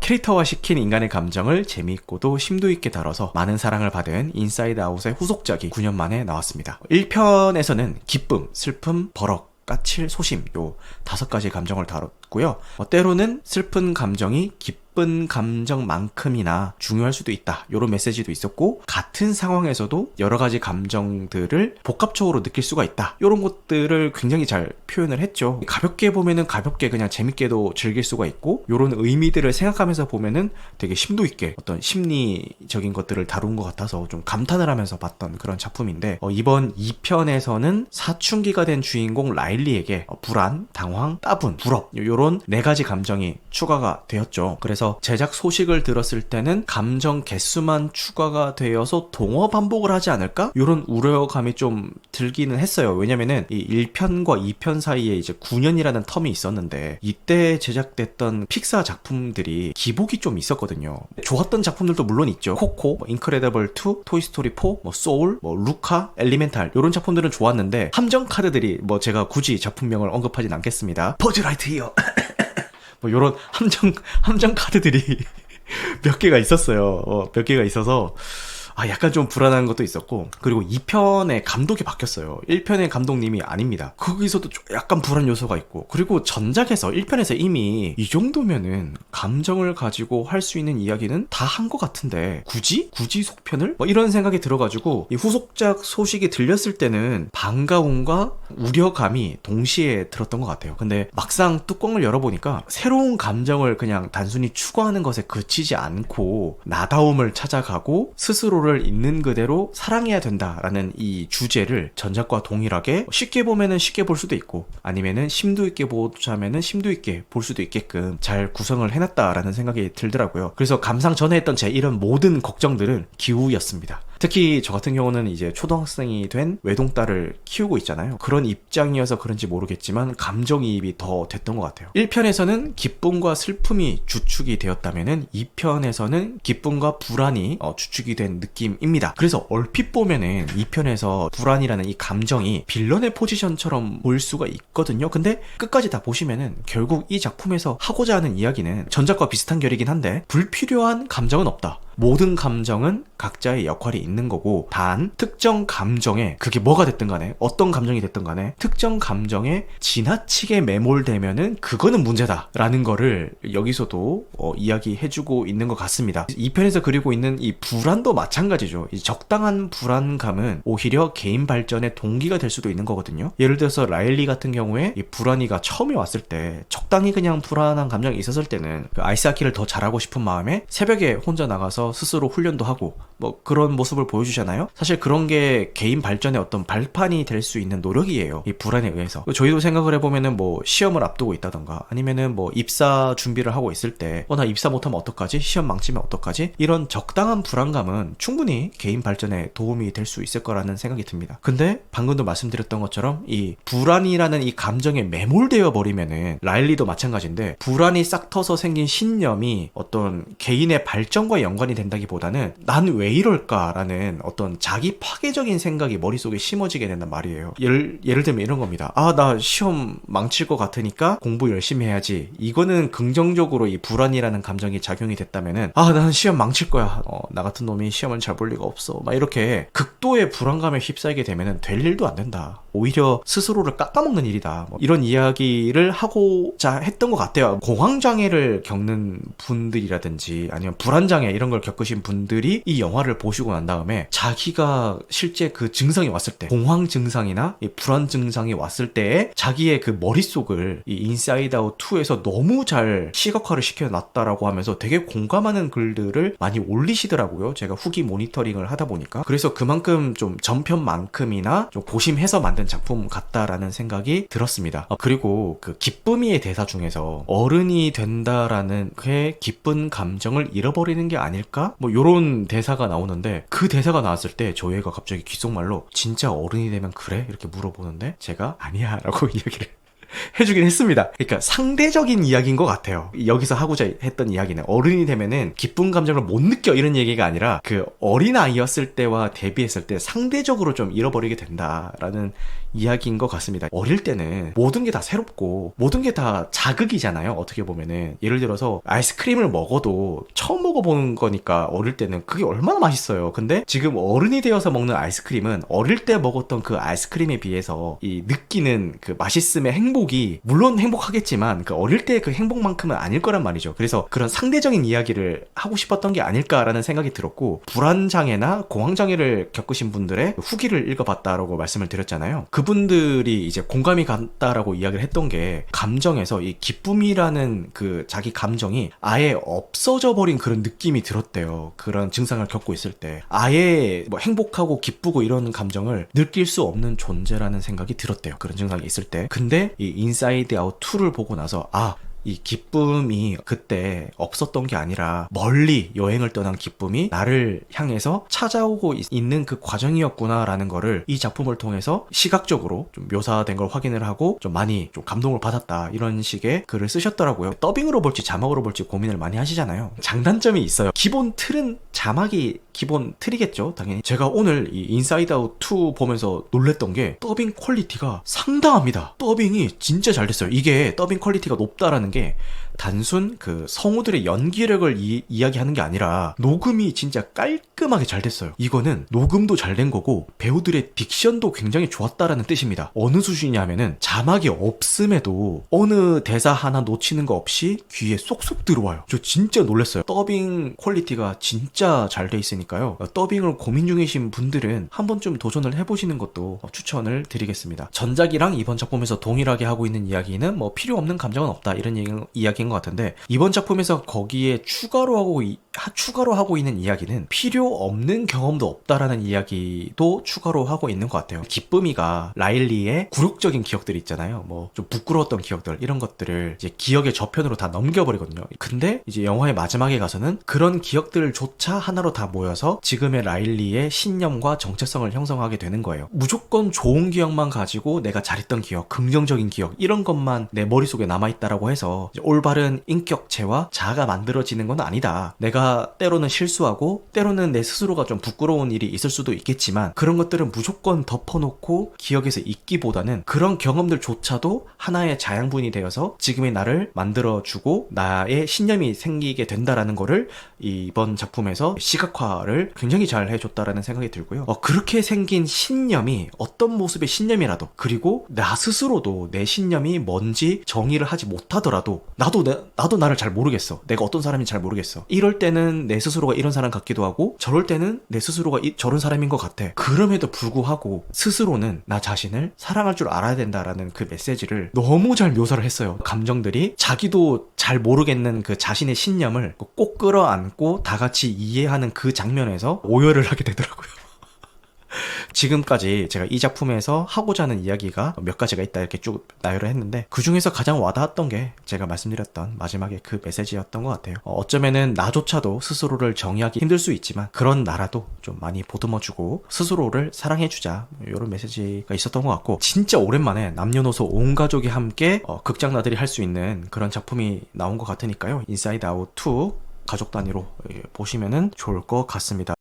캐릭터화시킨 인간의 감정을 재미있고도 심도 있게 다뤄서 많은 사랑을 받은 인사이드 아웃의 후속작이 9년 만에 나왔습니다. 1편에서는 기쁨, 슬픔, 버럭, 까칠, 소심 요 5가지 감정을 다뤘고요. 때로는 슬픈 감정이 기쁜 감정만큼이나 중요할 수도 있다, 이런 메시지도 있었고, 같은 상황에서도 여러 가지 감정들을 복합적으로 느낄 수가 있다, 이런 것들을 굉장히 잘 표현을 했죠. 가볍게 보면은 가볍게 그냥 재밌게도 즐길 수가 있고, 이런 의미들을 생각하면서 보면은 되게 심도 있게 어떤 심리적인 것들을 다룬 것 같아서 좀 감탄을 하면서 봤던 그런 작품인데, 이번 2편에서는 사춘기가 된 주인공 라일리에게 불안, 당황, 따분, 불업, 요런 4가지 감정이 추가가 되었죠. 그래서 제작 소식을 들었을 때는 감정 개수만 추가가 되어서 동어 반복을 하지 않을까? 이런 우려감이 좀 들기는 했어요. 왜냐면은 이 1편과 2편 사이에 이제 9년이라는 텀이 있었는데, 이때 제작됐던 픽사 작품들이 기복이 좀 있었거든요. 좋았던 작품들도 물론 있죠. 코코, 인크레더블 2, 토이스토리 4, 소울, 루카, 엘리멘탈, 이런 작품들은 좋았는데, 함정 카드들이 제가 굳이 작품명을 언급하진 않겠습니다. 버즈라이트 이어 요런 함정 카드들이 몇 개가 있었어요. 몇 개가 있어서 약간 좀 불안한 것도 있었고, 그리고 2편의 감독이 바뀌었어요. 1편의 감독님이 아닙니다. 거기서도 좀 약간 불안 요소가 있고, 그리고 전작에서 1편에서 이미 이 정도면은 감정을 가지고 할 수 있는 이야기는 다 한 것 같은데 굳이 속편을? 이런 생각이 들어가지고, 이 후속작 소식이 들렸을 때는 반가움과 우려감이 동시에 들었던 것 같아요. 근데 막상 뚜껑을 열어보니까 새로운 감정을 그냥 단순히 추구하는 것에 그치지 않고 나다움을 찾아가고 스스로를 있는 그대로 사랑해야 된다라는 이 주제를 전작과 동일하게 쉽게 보면은 쉽게 볼 수도 있고, 아니면은 심도 있게 보자면은 심도 있게 볼 수도 있게끔 잘 구성을 해놨다라는 생각이 들더라고요. 그래서 감상 전에 했던 제 이런 모든 걱정들은 기우였습니다. 특히 저 같은 경우는 이제 초등학생이 된 외동딸을 키우고 있잖아요. 그런 입장이어서 그런지 모르겠지만 감정이입이 더 됐던 것 같아요. 1편에서는 기쁨과 슬픔이 주축이 되었다면은 2편에서는 기쁨과 불안이 주축이 된 느낌입니다. 그래서 얼핏 보면은 2편에서 불안이라는 이 감정이 빌런의 포지션처럼 보일 수가 있거든요. 근데 끝까지 다 보시면은 결국 이 작품에서 하고자 하는 이야기는 전작과 비슷한 결이긴 한데, 불필요한 감정은 없다. 모든 감정은 각자의 역할이 있는 거고, 단 특정 감정에, 그게 뭐가 됐든 간에, 어떤 감정이 됐든 간에 특정 감정에 지나치게 매몰되면은 그거는 문제다 라는 거를 여기서도 이야기해주고 있는 것 같습니다. 2편에서 그리고 있는 이 불안도 마찬가지죠. 이 적당한 불안감은 오히려 개인 발전의 동기가 될 수도 있는 거거든요. 예를 들어서 라일리 같은 경우에 이 불안이가 처음에 왔을 때 적당히 그냥 불안한 감정이 있었을 때는 그 아이스하키를 더 잘하고 싶은 마음에 새벽에 혼자 나가서 스스로 훈련도 하고 그런 모습을 보여주잖아요. 사실 그런 게 개인 발전의 어떤 발판이 될 수 있는 노력이에요, 이 불안에 의해서. 저희도 생각을 해보면은 시험을 앞두고 있다던가, 아니면은 입사 준비를 하고 있을 때 나 입사 못하면 어떡하지? 시험 망치면 어떡하지? 이런 적당한 불안감은 충분히 개인 발전에 도움이 될 수 있을 거라는 생각이 듭니다. 근데 방금도 말씀드렸던 것처럼 이 불안이라는 이 감정에 매몰되어 버리면은, 라일리도 마찬가지인데, 불안이 싹 터서 생긴 신념이 어떤 개인의 발전과 연관이 된다기보다는 난 왜 이럴까라는 어떤 자기 파괴적인 생각이 머릿속에 심어지게 된단 말이에요. 예를 들면 이런 겁니다. 나 시험 망칠 것 같으니까 공부 열심히 해야지. 이거는 긍정적으로 이 불안이라는 감정이 작용이 됐다면은, 나는 시험 망칠 거야. 나 같은 놈이 시험을 잘 볼 리가 없어. 이렇게 극도의 불안감에 휩싸이게 되면은 될 일도 안 된다. 오히려 스스로를 깎아먹는 일이다. 이런 이야기를 하고자 했던 것 같아요. 공황장애를 겪는 분들이라든지 아니면 불안장애 이런 걸 겪으신 분들이 이 영화를 보시고 난 다음에 자기가 실제 그 증상이 왔을 때, 공황 증상이나 이 불안 증상이 왔을 때에 자기의 그 머릿속을 이 인사이드 아웃 2에서 너무 잘 시각화를 시켜놨다라고 하면서 되게 공감하는 글들을 많이 올리시더라고요. 제가 후기 모니터링을 하다 보니까. 그래서 그만큼 좀 전편만큼이나 좀 고심해서 만든 작품 같다라는 생각이 들었습니다. 그리고 그 기쁨이의 대사 중에서 어른이 된다라는 게 기쁜 감정을 잃어버리는 게 아닐까? 요런 대사가 나오는데, 그 대사가 나왔을 때 저희 애가 갑자기 귓속말로 진짜 어른이 되면 그래? 이렇게 물어보는데 제가 아니야 라고 이야기를 해주긴 했습니다. 그러니까 상대적인 이야기인 것 같아요. 여기서 하고자 했던 이야기는 어른이 되면은 기쁜 감정을 못 느껴 이런 얘기가 아니라, 그 어린아이였을 때와 대비했을 때 상대적으로 좀 잃어버리게 된다라는 이야기인 것 같습니다. 어릴 때는 모든 게 다 새롭고 모든 게 다 자극이잖아요. 어떻게 보면은 예를 들어서 아이스크림을 먹어도 처음 먹어보는 거니까 어릴 때는 그게 얼마나 맛있어요. 근데 지금 어른이 되어서 먹는 아이스크림은 어릴 때 먹었던 그 아이스크림에 비해서 이 느끼는 그 맛있음의 행복이 물론 행복하겠지만 그 어릴 때 그 행복만큼은 아닐 거란 말이죠. 그래서 그런 상대적인 이야기를 하고 싶었던 게 아닐까라는 생각이 들었고, 불안장애나 공황장애를 겪으신 분들의 후기를 읽어봤다라고 말씀을 드렸잖아요. 그분들이 이제 공감이 갔다라고 이야기를 했던 게, 감정에서 이 기쁨이라는 그 자기 감정이 아예 없어져 버린 그런 느낌이 들었대요. 그런 증상을 겪고 있을 때 아예 뭐 행복하고 기쁘고 이런 감정을 느낄 수 없는 존재라는 생각이 들었대요. 그런 증상이 있을 때. 근데 이 인사이드 아웃 2를 보고 나서 이 기쁨이 그때 없었던 게 아니라 멀리 여행을 떠난 기쁨이 나를 향해서 찾아오고 있는 그 과정이었구나라는 거를 이 작품을 통해서 시각적으로 좀 묘사된 걸 확인을 하고 좀 많이 좀 감동을 받았다, 이런 식의 글을 쓰셨더라고요. 더빙으로 볼지 자막으로 볼지 고민을 많이 하시잖아요. 장단점이 있어요. 기본 틀은 자막이 기본 틀이겠죠, 당연히. 제가 오늘 이 인사이드 아웃 2 보면서 놀랬던 게 더빙 퀄리티가 상당합니다. 더빙이 진짜 잘 됐어요. 이게 더빙 퀄리티가 높다라는 게 단순 그 성우들의 연기력을 이야기하는 게 아니라 녹음이 진짜 깔끔하게 잘 됐어요. 이거는 녹음도 잘 된 거고 배우들의 딕션도 굉장히 좋았다라는 뜻입니다. 어느 수준이냐면은 자막이 없음에도 어느 대사 하나 놓치는 거 없이 귀에 쏙쏙 들어와요. 저 진짜 놀랐어요. 더빙 퀄리티가 진짜 잘 돼 있으니까요. 더빙을 고민 중이신 분들은 한 번쯤 도전을 해보시는 것도 추천을 드리겠습니다. 전작이랑 이번 작품에서 동일하게 하고 있는 이야기는 뭐 필요 없는 감정은 없다, 이런 이야기인 것 같은데, 이번 작품에서 거기에 추가로 하고 있는 이야기는 필요 없는 경험도 없다라는 이야기도 추가로 하고 있는 것 같아요. 기쁨이가 라일리의 굴욕적인 기억들이 있잖아요. 뭐 좀 부끄러웠던 기억들, 이런 것들을 이제 기억의 저편으로 다 넘겨버리거든요. 근데 이제 영화의 마지막에 가서는 그런 기억들조차 하나로 다 모여서 지금의 라일리의 신념과 정체성을 형성하게 되는 거예요. 무조건 좋은 기억만 가지고 내가 잘했던 기억, 긍정적인 기억, 이런 것만 내 머릿속에 남아있다라고 해서 이제 올바른 인격체와 자아가 만들어지는 건 아니다. 내가 때로는 실수하고 때로는 내 스스로가 좀 부끄러운 일이 있을 수도 있겠지만 그런 것들은 무조건 덮어놓고 기억에서 잊기보다는 그런 경험들조차도 하나의 자양분이 되어서 지금의 나를 만들어주고 나의 신념이 생기게 된다라는 거를 이번 작품에서 시각화를 굉장히 잘 해줬다라는 생각이 들고요. 그렇게 생긴 신념이 어떤 모습의 신념이라도, 그리고 나 스스로도 내 신념이 뭔지 정의를 하지 못하더라도 나도 나를 잘 모르겠어. 내가 어떤 사람인지 잘 모르겠어. 이럴 때는 내 스스로가 이런 사람 같기도 하고 저럴 때는 내 스스로가 저런 사람인 것 같아. 그럼에도 불구하고 스스로는 나 자신을 사랑할 줄 알아야 된다라는 그 메시지를 너무 잘 묘사를 했어요. 감정들이 자기도 잘 모르겠는 그 자신의 신념을 꼭 끌어안고 다 같이 이해하는 그 장면에서 오열을 하게 되더라고요. 지금까지 제가 이 작품에서 하고자 하는 이야기가 몇 가지가 있다 이렇게 쭉 나열을 했는데, 그 중에서 가장 와닿았던 게 제가 말씀드렸던 마지막에 그 메시지였던 것 같아요. 어쩌면은 나조차도 스스로를 정의하기 힘들 수 있지만 그런 나라도 좀 많이 보듬어주고 스스로를 사랑해주자, 이런 메시지가 있었던 것 같고, 진짜 오랜만에 남녀노소 온 가족이 함께 극장 나들이 할 수 있는 그런 작품이 나온 것 같으니까요. 인사이드 아웃 2 가족 단위로 보시면은 좋을 것 같습니다.